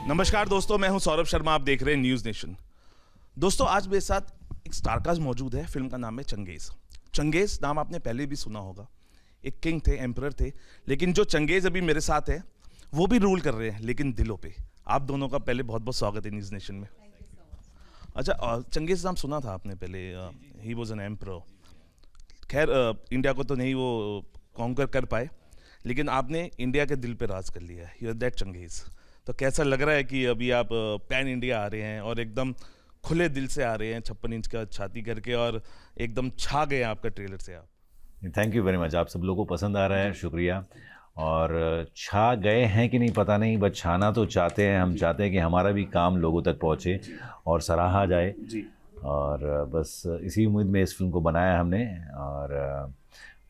नमस्कार दोस्तों, मैं हूं सौरभ शर्मा। आप देख रहे हैं न्यूज़ नेशन। दोस्तों, आज मेरे साथ एक स्टारकास्ट मौजूद है। फिल्म का नाम है चंगेज़। चंगेज़ नाम आपने पहले भी सुना होगा। एक किंग थे, एम्परर थे, लेकिन जो चंगेज़ अभी मेरे साथ है वो भी रूल कर रहे हैं, लेकिन दिलों पे। आप दोनों का पहले बहुत बहुत स्वागत है न्यूज़ नेशन में। अच्छा, चंगेज़ नाम सुना था आपने पहले? He was an emperor. खैर, इंडिया को तो नहीं वो कॉन्कर कर पाए, लेकिन आपने इंडिया के दिल पे राज कर लिया है। You are that Chengiz. तो कैसा लग रहा है कि अभी आप पैन इंडिया आ रहे हैं और एकदम खुले दिल से आ रहे हैं, 56 इंच का छाती करके, और एकदम छा गए हैं आपका ट्रेलर से? आप थैंक यू वेरी मच। आप सब लोगों को पसंद आ रहा है, शुक्रिया। और छा गए हैं कि नहीं पता नहीं, बट छाना तो चाहते हैं। हम चाहते हैं कि हमारा भी काम लोगों तक पहुँचे और सराहा जाए जी। और बस इसी उम्मीद में इस फिल्म को बनाया हमने। और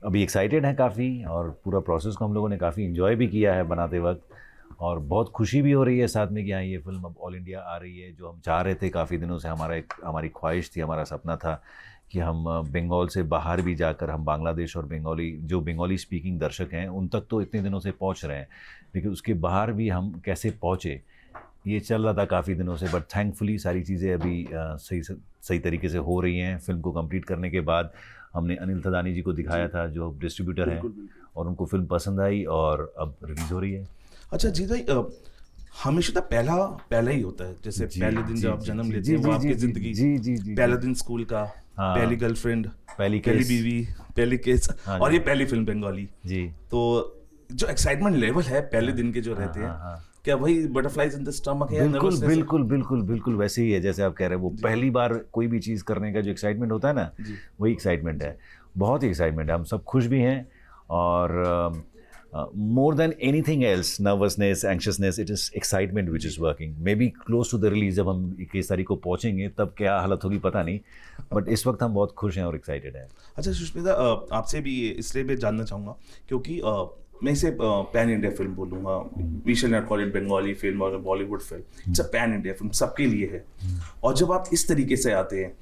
अभी एक्साइटेड हैं काफ़ी, और पूरा प्रोसेस को हम लोगों ने काफ़ी इन्जॉय भी किया है बनाते वक्त, और बहुत खुशी भी हो रही है साथ में कि हाँ, ये फिल्म अब ऑल इंडिया आ रही है। जो हम चाह रहे थे काफ़ी दिनों से, हमारी ख्वाहिश थी, हमारा सपना था कि हम बंगाल से बाहर भी जाकर हम बांग्लादेश और बंगाली स्पीकिंग दर्शक हैं उन तक तो इतने दिनों से पहुंच रहे हैं, लेकिन उसके बाहर भी हम कैसे पहुंचे, ये चल रहा था काफ़ी दिनों से। बट थैंकफुली सारी चीज़ें अभी सही तरीके से हो रही हैं। फिल्म को कंप्लीट करने के बाद हमने अनिल थदानी जी को दिखाया था, जो डिस्ट्रीब्यूटर हैं, और उनको फिल्म पसंद आई और अब रिलीज़ हो रही है। अच्छा जी भाई, हमेशा तो पहला ही होता है। जैसे पहले दिन जब आप जन्म लेते हैं, वो आपकी जिंदगी, पहला दिन स्कूल का, पहली गर्लफ्रेंड, पहली बीवी, पहली केस, और ये पहली फिल्म बंगाली जी। तो जो एक्साइटमेंट लेवल है पहले दिन के जो रहते हैं, क्या वही बटरफ्लाइज इन द स्टमक है? बिल्कुल वैसे ही है जैसे आप कह रहे हैं। वो पहली बार कोई भी चीज़ करने का जो एक्साइटमेंट होता है ना, वही एक्साइटमेंट है। बहुत ही एक्साइटमेंट है। हम सब खुश भी हैं, और more than anything else, nervousness, anxiousness, it is excitement which is working. Maybe close to the release, जब हम 21 तारीख को पहुंचेंगे तब क्या हालत होगी पता नहीं, बट इस वक्त हम बहुत खुश हैं और एक्साइटेड हैं। अच्छा सुष्मिता, आपसे भी इसलिए मैं जानना चाहूँगा क्योंकि मैं इसे पैन इंडिया फिल्म बोलूँगा। We shall not call it Bengali film और Bollywood film. It's a pan India film, सबके लिए है। और जब आप इस तरीके से आते हैं,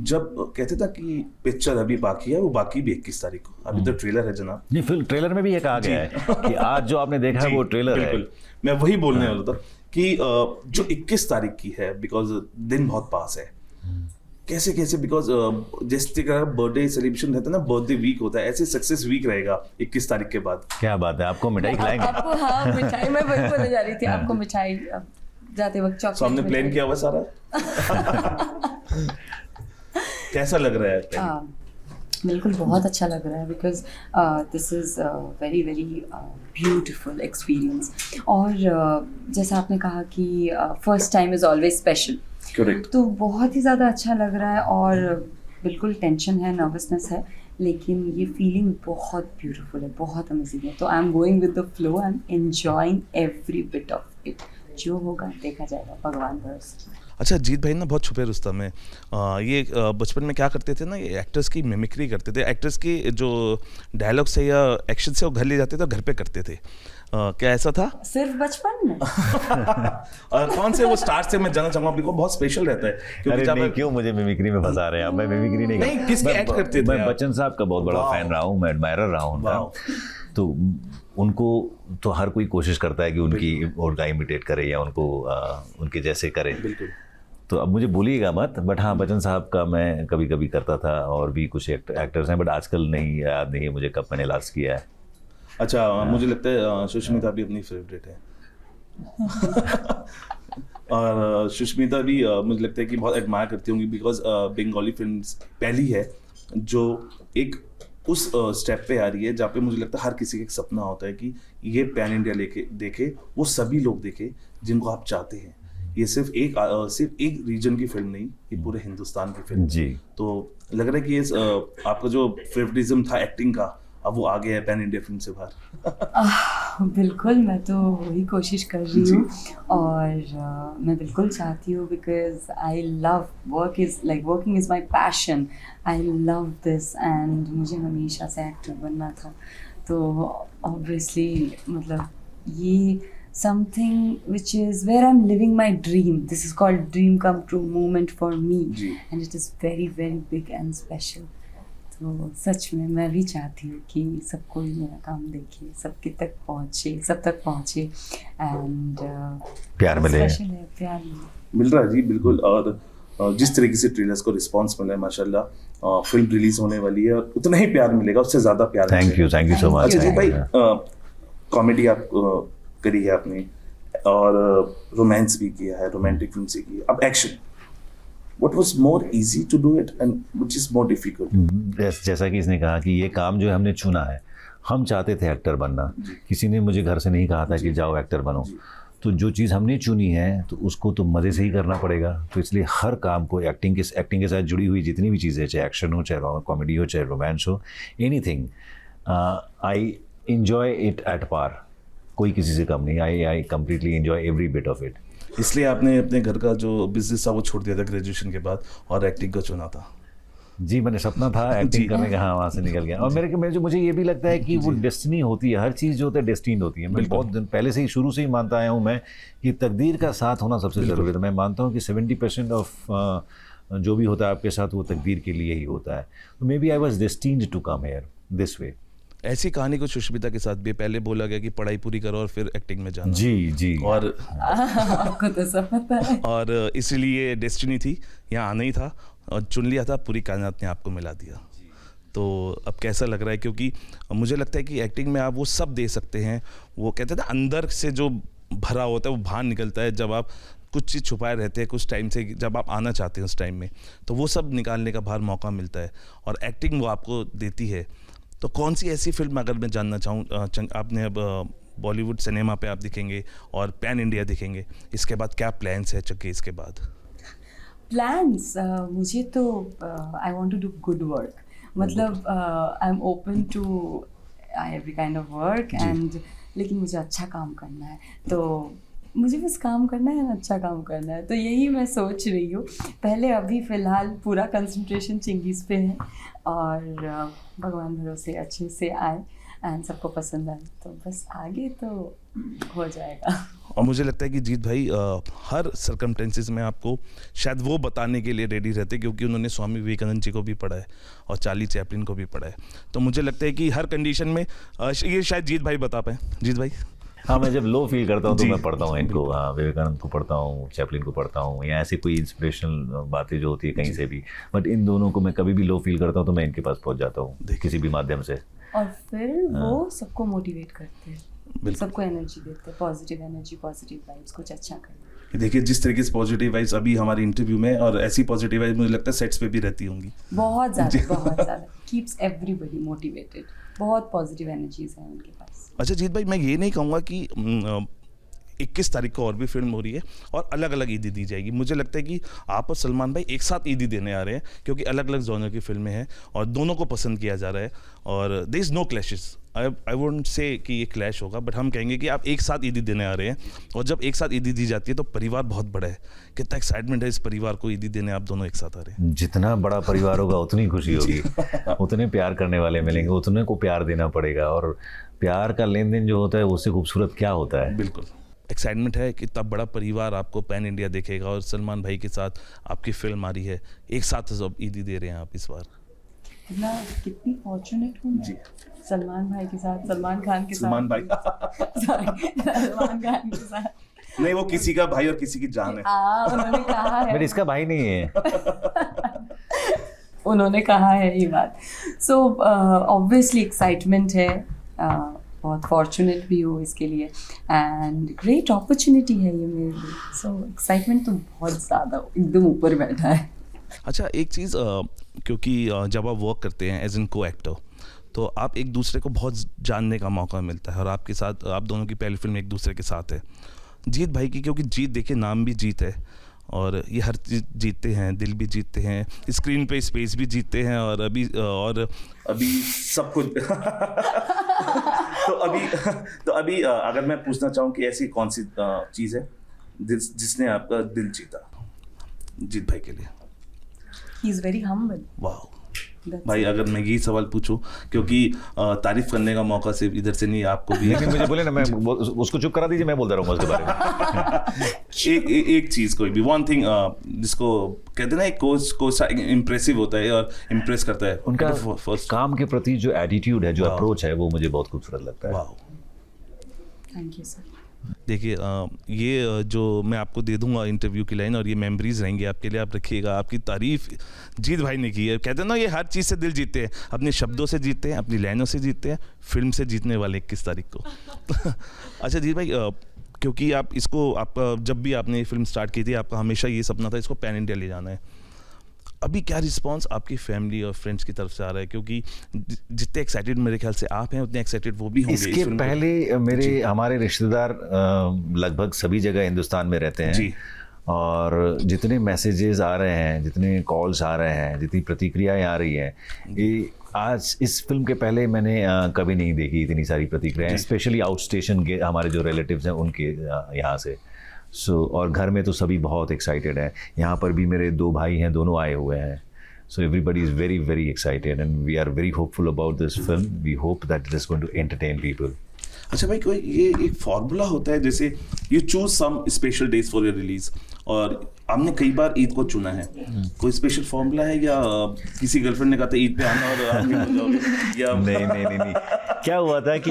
जब कहते था कि पिक्चर अभी बाकी है, वो बाकी भी 21 तारीख को। अभी तो ट्रेलर है जनाब। नहीं, फिल्म ट्रेलर में भी एक आ गया है कि आज जो आपने देखा है वो ट्रेलर है। बिल्कुल, मैं वही बोलने वाला था कि जो 21 तारीख की है, बिकॉज दिन बहुत पास है। कैसे बिकॉज जैसे बर्थडे सेलिब्रेशन रहता है ना, बर्थडे वीक होता है, ऐसे सक्सेस वीक रहेगा 21 तारीख के बाद। क्या बात है, आपको मिठाई खिलाएंगे? आपको, हाँ, मिठाई मैं वही बोलने जा रही थी। आपको मिठाई जाते वक्त चॉकलेट। हमने प्लान किया हुआ सारा। कैसा लग रहा है? बिल्कुल बहुत अच्छा लग रहा है, because this is very very beautiful experience. और जैसा आपने कहा कि first time is always special, correct. तो बहुत ही ज़्यादा अच्छा लग रहा है, और बिल्कुल टेंशन है, नर्वसनेस है, लेकिन ये फीलिंग बहुत ब्यूटीफुल है, बहुत अमेजिंग है। तो I am going with the flow, I am enjoying every bit of it. जो होगा देखा जाएगा, भगवान भरोसे। अच्छा, जीत भाई ना बहुत छुपे रुस्तम है। ये बचपन में क्या करते थे ना, ये एक्टर्स की मिमिक्री करते थे। एक्टर्स की जो डायलॉग से या एक्शन से वो घर ले जाते थे, घर पे करते थे। क्या ऐसा था? सिर्फ बचपन में? और कौन से वो स्टार से मैं जानना चाहूंगा, बिकॉज़ बहुत स्पेशल रहता है। क्योंकि जब क्यों मुझे मिमिक्री में फंसा रहे हैं आप? मैं मिमिक्री नहीं किसके एक्ट करते थे? मैं बच्चन साहब का बहुत बड़ा फैन रहा हूँ, मैं एडमायरर रहा हूँ उनका। तो उनको तो हर कोई कोशिश करता है कि उनका इमिटेट करे या उनको उनके जैसे करे। बिल्कुल। तो अब मुझे भूलिएगा मत, बट हाँ, बच्चन साहब का मैं कभी कभी करता था, और भी कुछ एक्टर्स हैं, बट आजकल नहीं याद नहीं है मुझे कब मैंने लास्ट किया है। अच्छा, मुझे लगता है सुष्मिता भी अपनी फेवरेट है। और सुष्मिता भी मुझे लगता है कि बहुत एडमायर करती होंगी, बिकॉज बंगाली फिल्म पहली है जो एक उस स्टेप पे आ रही है जहाँ पे मुझे लगता है हर किसी का एक सपना होता है कि ये पैन इंडिया लेके देखे, वो सभी लोग देखे जिनको आप चाहते हैं। ये सिर्फ एक रीजन की फिल्म नहीं, ये पूरे हिंदुस्तान की फिल्म जी। तो लग रहा है कि ये आपका जो फेवरेटिज्म था एक्टिंग का, अब वो आ गया है पैन इंडिया फिल्म से बाहर। बिल्कुल, मैं तो वही कोशिश कर रही हूँ, और मैं बिल्कुल चाहती हूँ, because I love working is my passion. I love this, and मुझे हमेशा से एक्टर बनना था। तो ऑब्वियसली मतलब ये something which is where I'm living my dream. This is called dream come true moment for me, and it is very very big and special. तो सच में मैं भी चाहती हूँ कि सब कोई मेरा काम देखे, सबके तक पहुँचे, सब तक पहुँचे एंड प्यार मिले। स्पेशल है, प्यार मिले। मिल रहा है जी बिल्कुल। और जिस तरीके से ट्रेलर्स को रिस्पांस मिला है माशाल्लाह, फिल्म रिलीज होने वाली है और उतना ही प्यार मिलेगा, उससे ज़्यादा प्यार थैंक मिलेगा। You so much. अच्छा जी भाई, कॉमेडी आप करी है आपने और रोमांस भी किया है, रोमांटिक फिल्म से की है, अब action. What was more easy to do it and which is more difficult? जैसा कि इसने कहा कि ये काम जो है हमने चुना है, हम चाहते थे एक्टर बनना, किसी ने मुझे घर से नहीं कहा था कि जाओ एक्टर बनो, तो जो चीज़ हमने चुनी है तो उसको तो मज़े से ही करना पड़ेगा। तो इसलिए हर काम को एक्टिंग के साथ जुड़ी हुई जितनी भी चीज़ें, चाहे एक्शन हो, चाहे कॉमेडी हो, चाहे रोमांस हो, anything, I enjoy it at par. कोई किसी से कम नहीं। I completely enjoy every bit of it. इसलिए आपने अपने घर का जो बिजनेस था वो छोड़ दिया था ग्रेजुएशन के बाद और एक्टिंग को चुना था। जी, मैंने सपना था एक्टिंग करने का, हाँ, वहाँ से निकल गया। और मुझे ये भी लगता है कि वो डेस्टिनी होती है, हर चीज़ जो होता है डेस्टिनी होती है। मैं बहुत दिन पहले से ही, शुरू से ही मानता आया हूँ मैं कि तकदीर का साथ होना सबसे ज़रूरी है। मैं मानता हूँ कि 70% ऑफ जो भी होता है आपके साथ वो तकदीर के लिए ही होता है। तो maybe I was destined to come here this way. ऐसी कहानी को सुष्मिता के साथ भी पहले बोला गया कि पढ़ाई पूरी करो और फिर एक्टिंग में जाना। जी। और आपको तो सब पता है। और इसलिए डेस्टिनी थी, यहाँ आना ही था और चुन लिया था, पूरी कायनात ने आपको मिला दिया। तो अब कैसा लग रहा है? क्योंकि मुझे लगता है कि एक्टिंग में आप वो सब दे सकते हैं, वो कहते थे अंदर से जो भरा होता है वो बाहर निकलता है, जब आप कुछ चीज़ छुपाए रहते हैं कुछ टाइम से, जब आप आना चाहते हैं उस टाइम में, तो वो सब निकालने का बाहर मौका मिलता है और एक्टिंग वो आपको देती है। तो कौन सी ऐसी फिल्म, अगर मैं जानना चाहूँ, आपने अब बॉलीवुड सिनेमा पे आप दिखेंगे और पैन इंडिया दिखेंगे, इसके बाद क्या प्लान्स है चंगेज़ के बाद? प्लान्स मुझे तो I want to do good work, मतलब I am open to every kind of work and, लेकिन मुझे अच्छा काम करना है, तो मुझे बस काम करना है, अच्छा काम करना है, तो यही मैं सोच रही हूँ। पहले अभी फ़िलहाल पूरा कंसंट्रेशन चिंगीज़ पे है और भगवान भरोसे अच्छे से आए एंड सबको पसंद आए, तो बस आगे तो हो जाएगा। और मुझे लगता है कि जीत भाई हर सर्कमटेंसेस में आपको शायद वो बताने के लिए रेडी रहते, क्योंकि उन्होंने स्वामी विवेकानंद जी को भी पढ़ा है और चार्ली चैपलिन को भी पढ़ा है। तो मुझे लगता है कि हर कंडीशन में ये शायद जीत भाई बता पाए। जीत भाई? हाँ, मैं जब लो फील करता हूँ तो मैं पढ़ता हूँ इनको, हाँ, विवेकानंद को पढ़ता हूँ, चैपलिन को पढ़ता हूँ, या ऐसी कोई इंस्पिरेशनल बातें जो होती है कहीं से भी, बट इन दोनों को मैं कभी भी लो फील करता हूँ तो मैं इनके पास पहुँच जाता हूँ किसी भी माध्यम से। और फिर वो सबको मोटिवेट करते हैं, सबको एनर्जी देते हैं, पॉजिटिव एनर्जी, पॉजिटिव वाइब्स, कुछ अच्छा करना। देखिए जिस तरीके से पॉजिटिव वाइब्स अभी हमारे इंटरव्यू में, और ऐसी पॉजिटिव वाइब्स मुझे लगता है सेट्स पे भी रहती होंगी बहुत ज़्यादा कीप्स एवरीबडी मोटिवेटेड, बहुत पॉजिटिव एनर्जीज हैं उनके पास। अच्छा जीत भाई, मैं ये नहीं कहूँगा कि 21 तारीख को और भी फिल्म हो रही है और अलग अलग ईदी दी जाएगी। मुझे लगता है कि आप और सलमान भाई एक साथ ईदी देने आ रहे हैं, क्योंकि अलग अलग जॉनर की फिल्में हैं और दोनों को पसंद किया जा रहा है और there is no clashes. I won't say कि ये क्लैश होगा, बट हम कहेंगे कि आप एक साथ ईदी देने आ रहे हैं, और जब एक साथ ईदी दी जाती है तो परिवार बहुत बड़ा है। कितना एक्साइटमेंट है इस परिवार को ईदी देने, आप दोनों एक साथ आ रहे हैं। जितना बड़ा परिवार होगा उतनी खुशी होगी, उतने प्यार करने वाले मिलेंगे, उतने को प्यार देना पड़ेगा, और प्यार का लेन देन जो होता है उससे खूबसूरत क्या होता है। बिल्कुल एक्साइटमेंट है कि इतना बड़ा परिवार आपको पैन इंडिया देखेगा और सलमान भाई के साथ आपकी फिल्म आ रही है, एक साथ सब ईदी दे रहे हैं आप इस बार। कितनी फॉर्चुनेट हूँ मैं, सलमान भाई के साथ, सलमान खान के साथ, सलमान भाई सलमान खान के साथ। नहीं, वो किसी का भाई और किसी की जान है। उन्होंने कहा है, बट इसका भाई नहीं है। उन्होंने कहा है ये बात। सो ऑब्वियसली एक्साइटमेंट है, बहुत फॉर्चुनेट भी हूँ इसके लिए, एंड ग्रेट अपॉर्चुनिटी है ये मेरे लिए। सो एक्साइटमेंट तो बहुत ज़्यादा एकदम ऊपर बैठा है। अच्छा एक चीज़, क्योंकि जब आप वर्क करते हैं एज एन को एक्टर, तो आप एक दूसरे को बहुत जानने का मौका मिलता है, और आपके साथ, आप दोनों की पहली फिल्म एक दूसरे के साथ है। जीत भाई की, क्योंकि जीत देखिए नाम भी जीत है, और ये हर चीज़ जीतते हैं, दिल भी जीतते हैं, स्क्रीन पे स्पेस भी जीतते हैं, और अभी सब कुछ तो अभी अगर मैं पूछना चाहूँ कि ऐसी कौन सी चीज़ है जिसने आपका दिल जीता जीत भाई के लिए? He is very humble. वाह, That's भाई अगर मैं यही सवाल पूछूं, क्योंकि तारीफ करने का मौका सिर्फ इधर से नहीं आपको भी लेकिन मुझे बोले ना, मैं उसको चुप करा दीजिए, मैं बोलता रहूँगा उसके बारे में। एक चीज कोई भी वन थिंग जिसको कहते हैं ना, एक कोच इम्प्रेसिव होता है और इम्प्रेस करता है उनका फर्स्ट। काम के प्रति जो एटीट्यूड है, जो अप्रोच है, वो मुझे बहुत खूबसूरत लगता है। वाह, Thank you, sir. देखिए ये जो मैं आपको दे दूंगा इंटरव्यू की लाइन, और ये मेमोरीज रहेंगी आपके लिए, आप रखिएगा। आपकी तारीफ जीत भाई ने की है। कहते हैं ना, ये हर चीज़ से दिल जीतते हैं, अपने शब्दों से जीतते हैं, अपनी लाइनों से जीतते हैं। फिल्म से जीतने वाले 21 तारीख को। अच्छा जीत भाई, क्योंकि आप जब भी आपने ये फिल्म स्टार्ट की थी, आपका हमेशा ये सपना था इसको पैन इंडिया ले जाना है। अभी क्या रिस्पांस आपकी फैमिली और फ्रेंड्स की तरफ से आ रहा है? क्योंकि जितने एक्साइटेड मेरे ख्याल से आप हैं, उतने एक्साइटेड वो भी होंगे। इसके पहले हमारे रिश्तेदार लगभग सभी जगह हिंदुस्तान में रहते हैं जी। और जितने मैसेजेस आ रहे हैं, जितने कॉल्स आ रहे हैं, जितनी प्रतिक्रियाएं आ रही हैं, ये आज इस फिल्म के पहले मैंने कभी नहीं देखी इतनी सारी प्रतिक्रियाएं, स्पेशली आउट स्टेशन के हमारे जो रिलेटिव्स हैं उनके यहाँ से। और घर में तो सभी बहुत एक्साइटेड हैं। यहाँ पर भी मेरे 2 भाई हैं, दोनों आए हुए हैं। So everybody is very, very excited and we are very hopeful about this film. We hope that it is going to entertain people. अच्छा भाई, कोई ये एक फॉर्मूला होता है, जैसे you choose some special days for your release, और आपने कई बार ईद को चुना है, कोई स्पेशल फॉर्मूला है या किसी गर्लफ्रेंड ने कहा था ईद पे आना और आप भी हो जाओगे, या नहीं। क्या हुआ था कि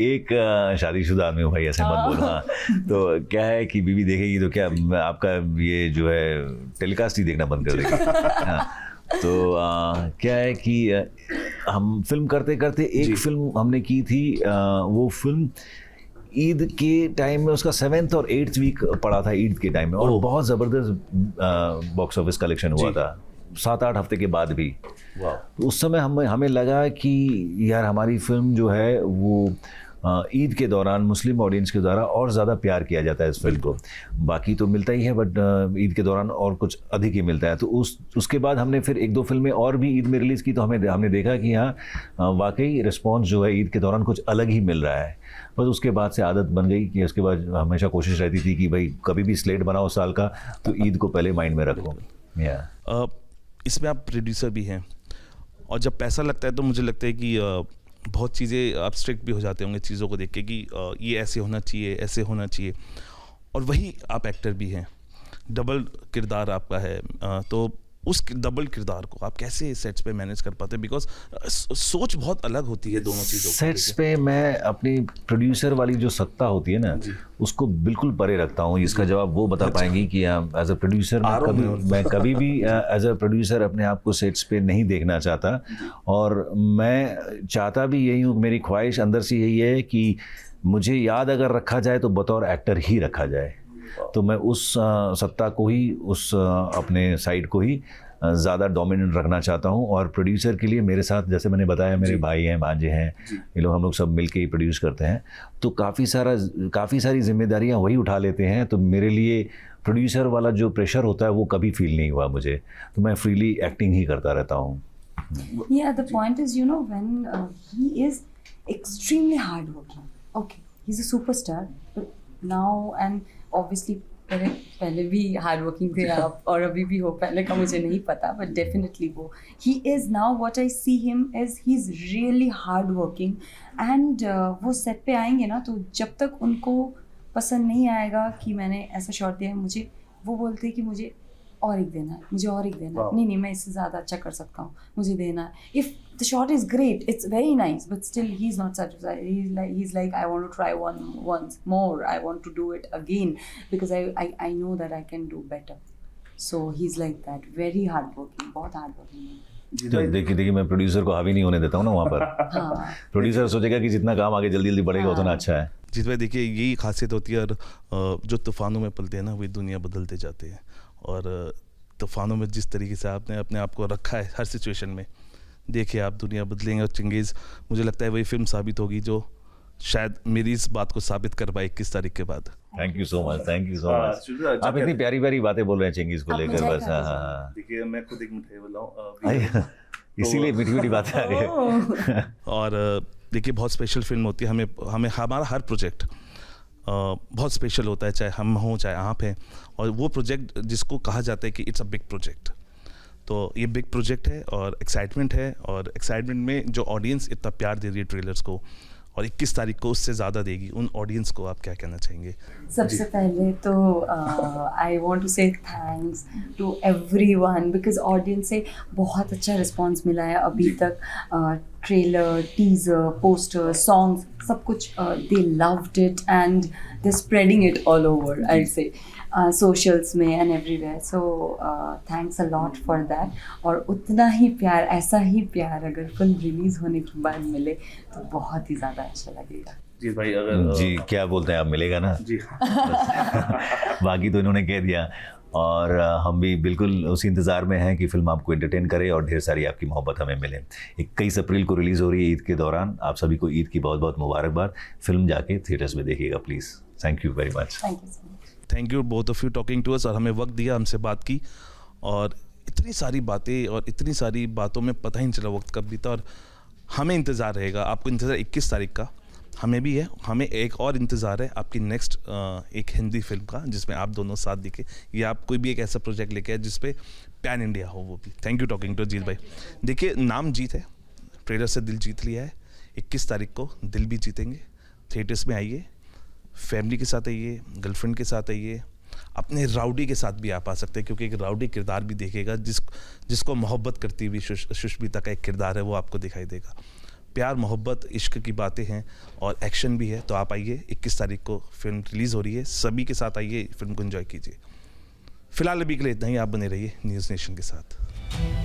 एक शादीशुदा आदमी हूँ भाई, ऐसे मत बोलो। हाँ, तो क्या है कि बीवी देखेगी तो क्या आपका ये जो है टेलीकास्ट ही देखना बंद कर देगी। हाँ, तो क्या है कि हम फिल्म करते करते एक फिल्म हमने की थी, वो फिल्म ईद के टाइम में, उसका 7th और 8th वीक पड़ा था ईद के टाइम में, और बहुत ज़बरदस्त बॉक्स ऑफिस कलेक्शन हुआ था 7-8 हफ्ते के बाद भी। तो उस समय हमें लगा कि यार हमारी फिल्म जो है वो ईद के दौरान मुस्लिम ऑडियंस के द्वारा और ज़्यादा प्यार किया जाता है इस फिल्म को। बाकी तो मिलता ही है, बट ईद के दौरान और कुछ अधिक ही मिलता है। तो उसके बाद हमने फिर 1-2 फिल्में और भी ईद में रिलीज़ की, तो हमने देखा कि हाँ वाकई रिस्पॉन्स जो है ईद के दौरान कुछ अलग ही मिल रहा है। बस उसके बाद से आदत बन गई कि उसके बाद हमेशा कोशिश रहती थी कि भाई कभी भी स्लेट बनाओ साल का, तो ईद को पहले माइंड में रखो। इसमें आप प्रोड्यूसर भी हैं, और जब पैसा लगता है तो मुझे लगता है कि बहुत चीज़ें आप स्ट्रिक्ट भी हो जाते होंगे चीज़ों को देख के कि ये ऐसे होना चाहिए, ऐसे होना चाहिए। और वही आप एक्टर भी हैं, डबल किरदार आपका है, तो उस डबल किरदार को आप कैसे सेट्स पे मैनेज कर पाते हैं? बिकॉज सोच बहुत अलग होती है दोनों चीज़ों को। सेट्स पे मैं अपनी प्रोड्यूसर वाली जो सत्ता होती है ना, उसको बिल्कुल परे रखता हूँ। इसका जवाब वो बता पाएंगी कि एज अ प्रोड्यूसर मैं कभी भी एज अ प्रोड्यूसर अपने आप को सेट्स पे नहीं देखना चाहता, और मैं चाहता भी यही हूँ। मेरी ख्वाहिश अंदर से यही है कि मुझे याद अगर रखा जाए तो बतौर एक्टर ही रखा जाए। तो मैं उस सत्ता को ही, उस अपने साइड को ही ज़्यादा डोमिनेंट रखना चाहता हूँ। और प्रोड्यूसर के लिए मेरे साथ, जैसे मैंने बताया, मेरे भाई हैं, भांजे हैं, ये लोग, हम लोग सब मिलके ही प्रोड्यूस करते हैं। तो काफ़ी सारी जिम्मेदारियाँ वही उठा लेते हैं। तो मेरे लिए प्रोड्यूसर वाला जो प्रेशर होता है वो कभी फील नहीं हुआ मुझे। तो मैं फ्रीली एक्टिंग ही करता रहता हूँ। Yeah, the point is, you know, when he is extremely hardworking. Okay, he's a superstar, but now and obviously पहले भी हार्ड वर्किंग थे आप, और अभी भी हो, पहले का मुझे नहीं पता, बट डेफिनेटली वो he is now what I see him is he is really hard working. And वो सेट पे आएंगे ना, तो जब तक उनको पसंद नहीं आएगा कि मैंने ऐसा शॉट दिया है, मुझे वो बोलते हैं कि मुझे और एक देना है, मुझे और एक देना है, नहीं मैं इससे ज़्यादा अच्छा कर सकता हूँ, मुझे देना है। If the shot is great, it's very nice, but still he is not satisfied. He is like I want to try once more, I want to do it again because I know that I can do better. So he's like that, very hardworking, बहुत hardworking है। तो देखिए मैं producer को हावी नहीं होने देता हूँ ना वहाँ पर। हाँ। प्रोड्यूसर सोचेगा कि जितना काम आगे जल्दी बढ़ेगा उतना अच्छा है। जीत भाई देखिए, यही खासियत होती है, और जो तूफानों में पलते हैं ना, वही दुनिया बदलते जाते हैं। और तूफानों में जिस तरीके से आपने अपने आप को रखा है हर सिचुएशन में, देखिए आप दुनिया बदलेंगे। और चंगेज़ मुझे लगता है वही फिल्म साबित होगी जो शायद मेरी इस बात को साबित कर पाए 21 तारीख के बाद। Thank you so much, thank you so much. आप इतनी प्यारी प्यारी बातें बोल रहे हैं चंगेज़ को लेकर। बस हाँ, देखिए मैं खुद एक मिठाई वाला हूँ, इसीलिए मीठी मीठी बातें आ रही है। और देखिए बहुत स्पेशल फिल्म होती है, हमें हमारा हर प्रोजेक्ट बहुत स्पेशल होता है, चाहे हम हों चाहे आप हैं। और वो प्रोजेक्ट जिसको कहा जाता है कि इट्स अ बिग प्रोजेक्ट, तो ये बिग प्रोजेक्ट है और एक्साइटमेंट है, और एक्साइटमेंट में जो ऑडियंस इतना प्यार दे रही है ट्रेलर्स को, और 21 तारीख को उससे ज़्यादा देगी, उन ऑडियंस को आप क्या कहना चाहेंगे? सबसे पहले तो I want to say thanks to everyone because audience से बहुत अच्छा रिस्पांस मिला है अभी तक. ट्रेलर, टीजर, पोस्टर, सॉन्ग्स, सब कुछ they loved it and they spreading it all over, I say socials में and everywhere. So thanks a lot for that. और उतना ही प्यार, ऐसा ही प्यार अगर फिल्म रिलीज़ होने के बाद मिले तो बहुत ही ज़्यादा अच्छा लगेगा. जी भाई, अगर जी क्या बोलते हैं आप, मिलेगा ना? जी बाकी तो इन्होंने कह दिया, और हम भी बिल्कुल उसी इंतज़ार में हैं कि फिल्म आपको एंटरटेन करे और ढेर सारी आपकी मोहब्बत हमें मिले. 21 अप्रैल को रिलीज़ हो रही है ईद के दौरान. आप सभी को ईद की बहुत बहुत मुबारकबाद. फिल्म जाके थिएटर्स में देखिएगा please. Thank you very much. Thank you so much. Thank you both of you talking to us, और हमें वक्त दिया, हमसे बात की, और इतनी सारी बातें और इतनी सारी बातों में पता ही नहीं चला वक्त कब बीता. और हमें इंतज़ार रहेगा, आपको इंतज़ार 21 तारीख का, हमें भी है. हमें एक और इंतज़ार है आपकी नेक्स्ट एक हिंदी फिल्म का, जिसमें आप दोनों साथ दिखे, या आप कोई भी एक ऐसा प्रोजेक्ट लेके आए जिस पे पैन इंडिया हो, वो भी. Thank you talking to Ajit भाई. देखिए, नाम जीत है, ट्रेलर से दिल जीत लिया है. 21 तारीख को दिल भी जीतेंगे. थिएटर्स में आइए, फैमिली के साथ आइए, गर्लफ्रेंड के साथ आइए, अपने राउडी के साथ भी आप आ सकते हैं, क्योंकि एक राउडी किरदार भी देखेगा, जिसको मोहब्बत करती हुई सुष्मिता का एक किरदार है, वो आपको दिखाई देगा. प्यार, मोहब्बत, इश्क की बातें हैं और एक्शन भी है. तो आप आइए, 21 तारीख को फिल्म रिलीज़ हो रही है, सभी के साथ आइए, फिल्म को एंजॉय कीजिए. फिलहाल अभी के लिए इतना ही. आप बने रहिए न्यूज़ नेशन के साथ.